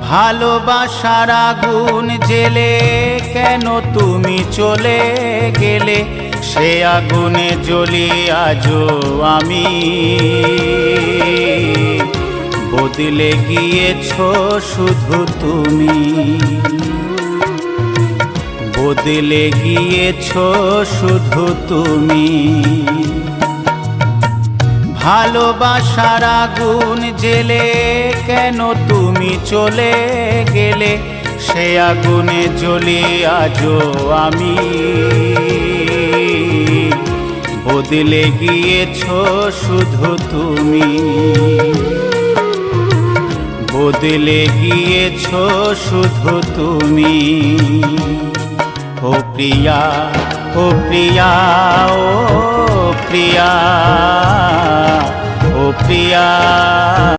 ভালোবাসার আগুন জেলে কেন তুমি চলে গেলে, সে আগুনে জ্বলি আজও আমি। বদলে গিয়েছো শুধু তুমি, বদলে গিয়েছো শুধু তুমি। ভালোবাসার আগুন জেলে কেন তুমি চলে গেলে, সে আগুনে জ্বলি আজও আমি। বদলে গিয়েছো শুধু তুমি, বদলে গিয়েছো শুধু তুমি। ও প্রিয়া, ও প্রিয়া, ও প্রিয়া, ও প্রিয়া।